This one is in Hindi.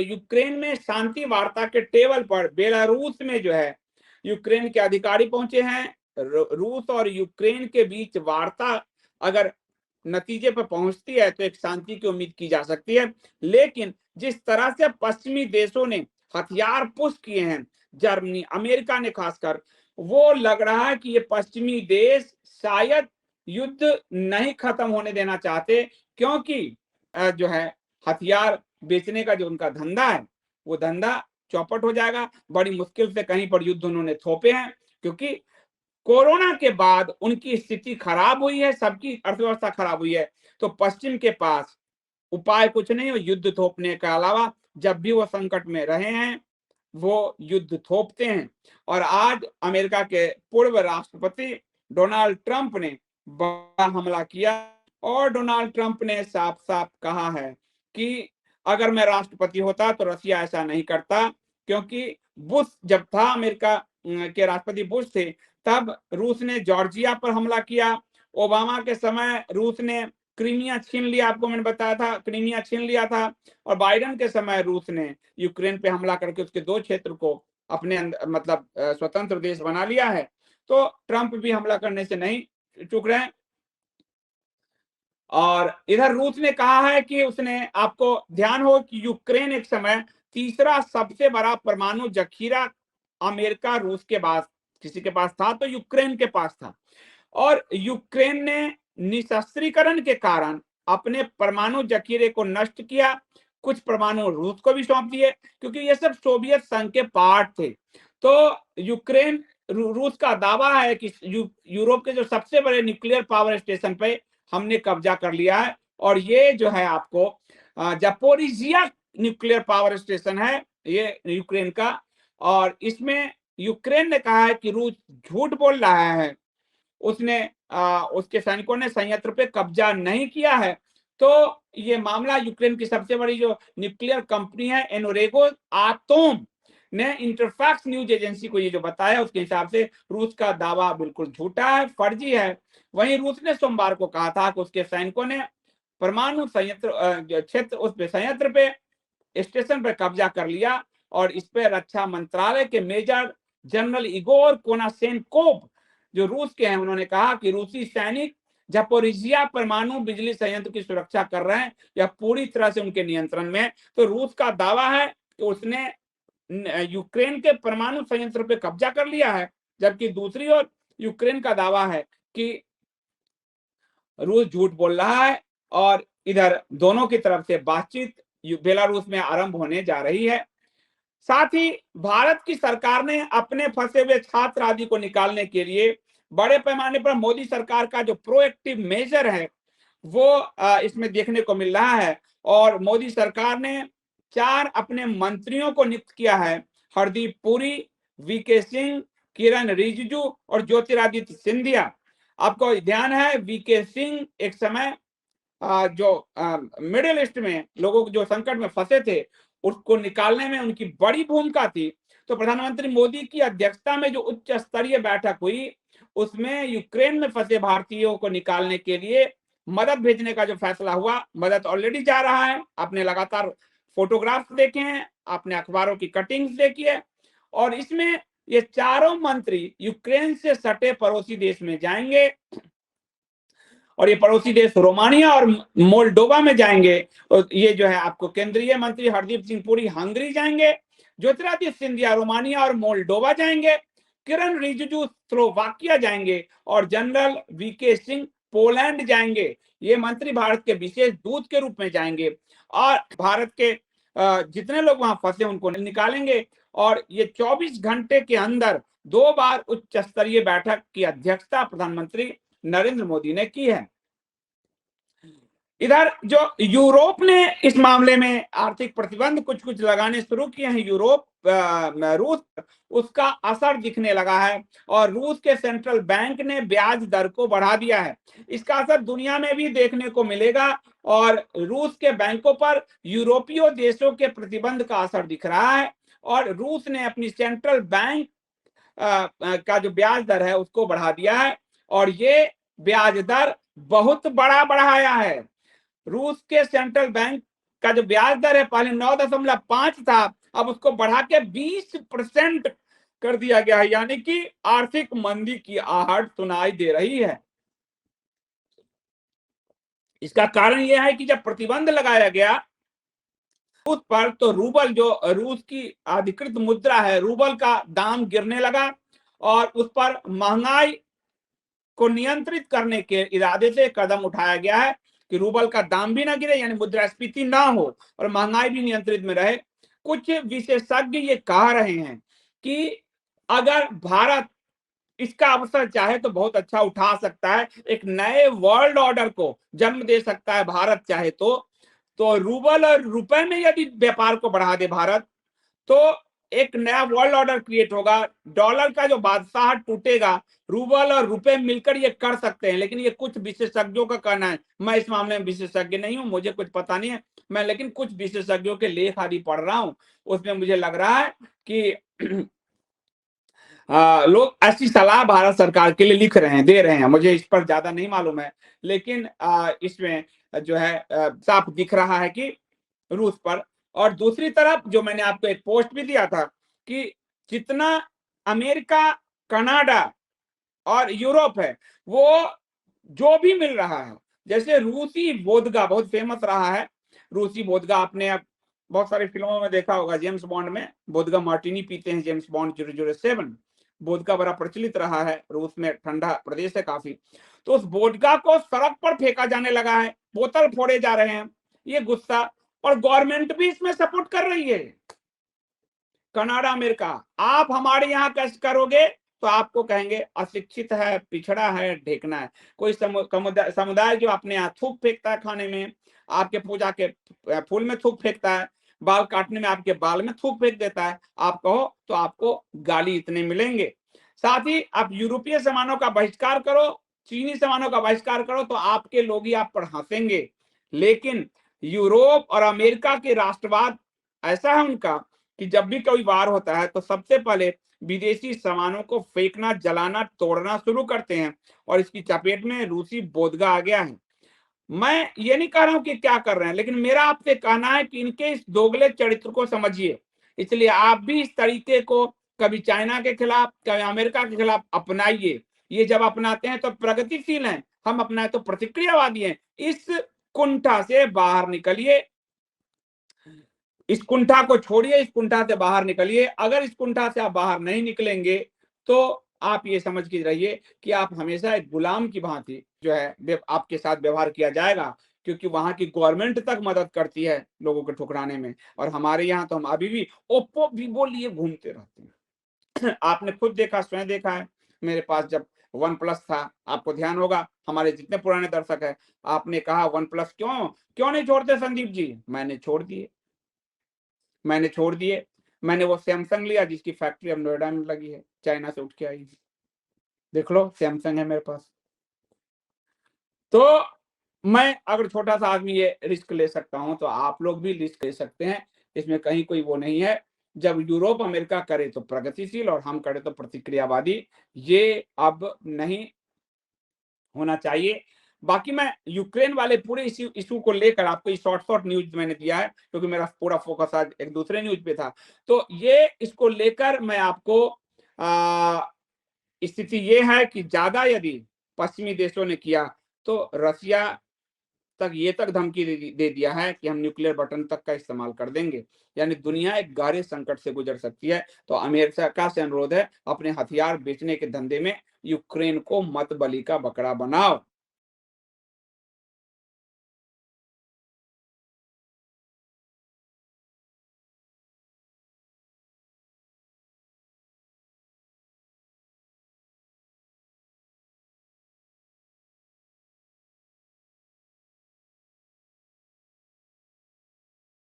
यूक्रेन में शांति वार्ता के टेबल पर बेलारूस में जो है यूक्रेन के अधिकारी पहुंचे हैं। रूस और यूक्रेन के बीच वार्ता अगर नतीजे पर पहुंचती है तो एक शांति की उम्मीद की जा सकती है। लेकिन जिस तरह से पश्चिमी देशों ने हथियार पुश किए हैं, जर्मनी, अमेरिका ने खासकर, वो लग रहा है कि ये पश्चिमी देश शायद युद्ध नहीं खत्म होने देना चाहते, क्योंकि जो है हथियार बेचने का जो उनका धंधा है वो धंधा चौपट हो जाएगा। बड़ी मुश्किल से कहीं पर युद्ध उन्होंने थोपे हैं, क्योंकि कोरोना के बाद उनकी स्थिति खराब हुई है, सबकी अर्थव्यवस्था खराब हुई है। तो पश्चिम के पास उपाय कुछ नहीं है युद्ध थोपने के अलावा। जब भी वो संकट में रहे हैं वो युद्ध थोपते हैं। और आज अमेरिका के पूर्व राष्ट्रपति डोनाल्ड ट्रंप ने बड़ा हमला किया और डोनाल्ड ट्रंप ने साफ साफ कहा है कि अगर मैं राष्ट्रपति होता तो रसिया ऐसा नहीं करता, क्योंकि बुश जब था, अमेरिका के राष्ट्रपति बुश थे, तब रूस ने जॉर्जिया पर हमला किया। ओबामा के समय रूस ने क्रीमिया छीन लिया, आपको मैंने बताया था, क्रीमिया छीन लिया था। और बाइडेन के समय रूस ने यूक्रेन पे हमला करके उसके 2 क्षेत्र को अपने मतलब स्वतंत्र देश बना लिया है। तो ट्रंप भी हमला करने से नहीं चूक रहे हैं। और इधर रूस ने कहा है कि उसने, आपको ध्यान हो कि यूक्रेन एक समय तीसरा सबसे बड़ा परमाणु जखीरा अमेरिका रूस के बाद किसी के पास था तो यूक्रेन के पास था। और यूक्रेन ने निशस्त्रीकरण के कारण अपने परमाणु जखीरे को नष्ट किया, कुछ परमाणु रूस को भी सौंप दिए, क्योंकि ये सब सोवियत संघ के पार्ट थे। तो यूक्रेन रूस का दावा है कि यूरोप के जो सबसे बड़े न्यूक्लियर पावर स्टेशन पे हमने कब्जा कर लिया है। और ये जो है आपको जापोरिजिया न्यूक्लियर पावर स्टेशन है ये यूक्रेन का। और इसमें यूक्रेन ने कहा है कि रूस झूठ बोल रहा है, उसने उसके सैनिकों ने संयंत्र पे कब्जा नहीं किया है। तो ये मामला यूक्रेन की सबसे बड़ी जो न्यूक्लियर कंपनी है एनोरेगो आतोम ने इंटरफैक्स न्यूज एजेंसी को ये जो बताया, उसके हिसाब से रूस का दावा बिल्कुल झूठा है, फर्जी है। वहीं रूस ने सोमवार को कहा था कि उसके सैनिकों ने परमाणु संयंत्र क्षेत्र उस पे संयंत्र पे स्टेशन पर कब्जा कर लिया। और इस पे रक्षा मंत्रालय के मेजर जनरल इगोर कोनाशेन्कोव जो रूस के हैं, उन्होंने कहा कि रूसी सैनिक जापोरिजिया परमाणु बिजली संयंत्र की सुरक्षा कर रहे हैं, यह पूरी तरह से उनके नियंत्रण में है। तो रूस का दावा है कि उसने यूक्रेन के परमाणु संयंत्र पे कब्जा कर लिया है, जबकि दूसरी ओर यूक्रेन का दावा है कि रूस झूठ बोल रहा है। और इधर दोनों की तरफ से बातचीत बेलारूस में आरंभ होने जा रही है। साथ ही भारत की सरकार ने अपने फंसे हुए छात्र आदि को निकालने के लिए बड़े पैमाने पर मोदी सरकार का जो प्रोएक्टिव मेजर है वो इसमें देखने को मिल रहा है। और मोदी सरकार ने 4 अपने मंत्रियों को नियुक्त किया है, हरदीप पुरी, वीके सिंह, किरण रिजिजू और ज्योतिरादित्य सिंधिया। आपको ध्यान है वीके सिंह एक समय जो मिडिल ईस्ट में लोगों जो संकट में फंसे थे उसको निकालने में उनकी बड़ी भूमिका थी। तो प्रधानमंत्री मोदी की अध्यक्षता में जो उच्च स्तरीय बैठक हुई उसमें यूक्रेन में फंसे भारतीयों को निकालने के लिए मदद भेजने का जो फैसला हुआ, मदद ऑलरेडी जा रहा है। आपने लगातार फोटोग्राफ्स देखे हैं, आपने अखबारों की कटिंग्स देखी है। और इसमें ये चारों मंत्री यूक्रेन से सटे पड़ोसी देश में जाएंगे और ये पड़ोसी देश रोमानिया और मोल्डोवा में जाएंगे। और ये जो है आपको केंद्रीय मंत्री हरदीप सिंह पुरी हंगरी जाएंगे, ज्योतिरादित्य सिंधिया रोमानिया और मोल्डोवा जाएंगे, किरण रिजिजू स्लोवाकिया जाएंगे और जनरल वीके सिंह पोलैंड जाएंगे। ये मंत्री भारत के विशेष दूत के रूप में जाएंगे और भारत के जितने लोग वहां फंसे उनको निकालेंगे। और ये 24 घंटे के अंदर 2 बार उच्च स्तरीय बैठक की अध्यक्षता प्रधानमंत्री नरेंद्र मोदी ने की है। इधर जो यूरोप ने इस मामले में आर्थिक प्रतिबंध कुछ कुछ लगाने शुरू किए हैं यूरोप रूस, उसका असर दिखने लगा है। और रूस के सेंट्रल बैंक ने ब्याज दर को बढ़ा दिया है, इसका असर दुनिया में भी देखने को मिलेगा। और रूस के बैंकों पर यूरोपीय देशों के प्रतिबंध का असर दिख रहा है। और रूस ने अपनी सेंट्रल बैंक का जो ब्याज दर है उसको बढ़ा दिया है। और ये ब्याज दर बहुत बड़ा बढ़ाया है। रूस के सेंट्रल बैंक का जो ब्याज दर है पहले 9.5 था, अब उसको बढ़ा के 20% कर दिया गया है, यानी कि आर्थिक मंदी की आहट सुनाई दे रही है। इसका कारण यह है कि जब प्रतिबंध लगाया गया उस पर, तो रूबल, जो रूस की अधिकृत मुद्रा है, रूबल का दाम गिरने लगा और उस पर महंगाई को नियंत्रित करने के इरादे से कदम उठाया गया है कि रूबल का दाम भी ना गिरे, यानी मुद्रास्फीति ना हो और महंगाई भी नियंत्रित में रहे। कुछ विशेषज्ञ ये कह रहे हैं कि अगर भारत इसका अवसर चाहे तो बहुत अच्छा उठा सकता है, एक नए वर्ल्ड ऑर्डर को जन्म दे सकता है भारत चाहे तो रूबल और रुपए में यदि व्यापार को बढ़ा दे भारत, तो एक नया वर्ल्ड ऑर्डर क्रिएट होगा, डॉलर का जो बादशाह टूटेगा, रूबल और रुपए मिलकर ये कर सकते हैं। लेकिन ये कुछ विशेषज्ञों का कहना है, मैं इस मामले में विशेषज्ञ नहीं हूं, मुझे कुछ पता नहीं है, मैं लेकिन कुछ विशेषज्ञों के लेख आदि पढ़ रहा हूं, उसमें मुझे लग रहा है कि लोग ऐसी सलाह भारत सरकार के लिए लिख रहे हैं, दे रहे हैं, मुझे इस पर ज्यादा नहीं मालूम है, लेकिन इसमें जो है साफ दिख रहा है कि रूस पर। और दूसरी तरफ जो मैंने आपको एक पोस्ट भी दिया था कि जितना अमेरिका, कनाडा और यूरोप है, वो जो भी मिल रहा है, जैसे रूसी वोदगा बहुत फेमस रहा है, रूसी वोदगा आपने अब बहुत सारी फिल्मों में देखा होगा, जेम्स बॉन्ड में वोदगा मार्टिनी पीते हैं जेम्स बॉन्ड 007, वोदका बड़ा प्रचलित रहा है, रूस में ठंडा प्रदेश है काफी, तो उस वोदका को सड़क पर फेंका जाने लगा है, बोतल फोड़े जा रहे हैं, ये गुस्सा, और गवर्नमेंट भी इसमें सपोर्ट कर रही है। कनाडा, अमेरिका, आप हमारे यहाँ कैसे करोगे तो आपको कहेंगे अशिक्षित है, पिछड़ा है, ढेकना है। कोई समुदाय जो अपने यहाँ थूक फेंकता है खाने में, आपके पूजा के फूल में थूक फेंकता है, बाल काटने में आपके बाल में थूक फेंक देता है, आप कहो तो आपको गाली इतने मिलेंगे। साथ ही आप यूरोपीय सामानों का बहिष्कार करो, चीनी सामानों का बहिष्कार करो तो आपके लोग ही आप पर हंसेंगे। लेकिन यूरोप और अमेरिका के राष्ट्रवाद ऐसा है उनका कि जब भी कोई वार होता है तो सबसे पहले विदेशी सामानों को फेंकना, जलाना, तोड़ना शुरू करते हैं, और इसकी चपेट में रूसी बोधगा आ गया है। मैं ये नहीं कह रहा हूं कि क्या कर रहे हैं, लेकिन मेरा आपसे कहना है कि इनके इस दोगले चरित्र को समझिए। इसलिए आप भी इस तरीके को कभी चाइना के खिलाफ, कभी अमेरिका के खिलाफ अपनाइए। ये जब अपनाते हैं तो प्रगतिशील हैं, हम अपनाए तो प्रतिक्रियावादी हैं। इस कुंठा से बाहर निकलिए, इस कुंठा को छोड़िए, इस कुंठा से बाहर निकलिए। अगर इस कुंठा से आप बाहर नहीं निकलेंगे तो आप ये समझ के रहिए कि आप हमेशा एक गुलाम की भांति जो है आपके साथ व्यवहार किया जाएगा, क्योंकि वहां की गवर्नमेंट तक मदद करती है लोगों को ठुकराने में, और हमारे यहाँ तो हम अभी भी ओप्पो वीवो लिए घूमते रहते हैं। आपने खुद देखा, स्वयं देखा है, मेरे पास जब वन प्लस था, आपको ध्यान होगा, हमारे जितने पुराने दर्शक है, आपने कहा वन प्लस क्यों क्यों नहीं छोड़ते संदीप जी, मैंने छोड़ दिए, मैंने वो सैमसंग लिया जिसकी फैक्ट्री अब नोएडा में लगी है, चाइना से उठ के आई है, देख लो सैमसंग है मेरे पास। तो मैं अगर छोटा सा आदमी ये रिस्क ले सकता हूं तो आप लोग भी रिस्क ले सकते हैं, इसमें कहीं कोई वो नहीं है। जब यूरोप अमेरिका करे तो प्रगतिशील और हम करे तो प्रतिक्रियावादी, ये अब नहीं होना चाहिए। बाकी मैं यूक्रेन वाले पूरे इशू को लेकर आपको ये शॉर्ट न्यूज मैंने दिया है, क्योंकि मेरा पूरा फोकस आज एक दूसरे न्यूज पे था। तो ये इसको लेकर मैं आपको स्थिति ये है कि ज्यादा यदि पश्चिमी देशों ने किया तो रसिया तक धमकी दे दिया है कि हम न्यूक्लियर बटन तक का इस्तेमाल कर देंगे, यानी दुनिया एक गहरे संकट से गुजर सकती है। तो अमेरिका से अनुरोध है, अपने हथियार बेचने के धंधे में यूक्रेन को मत बलि का बकरा बनाओ।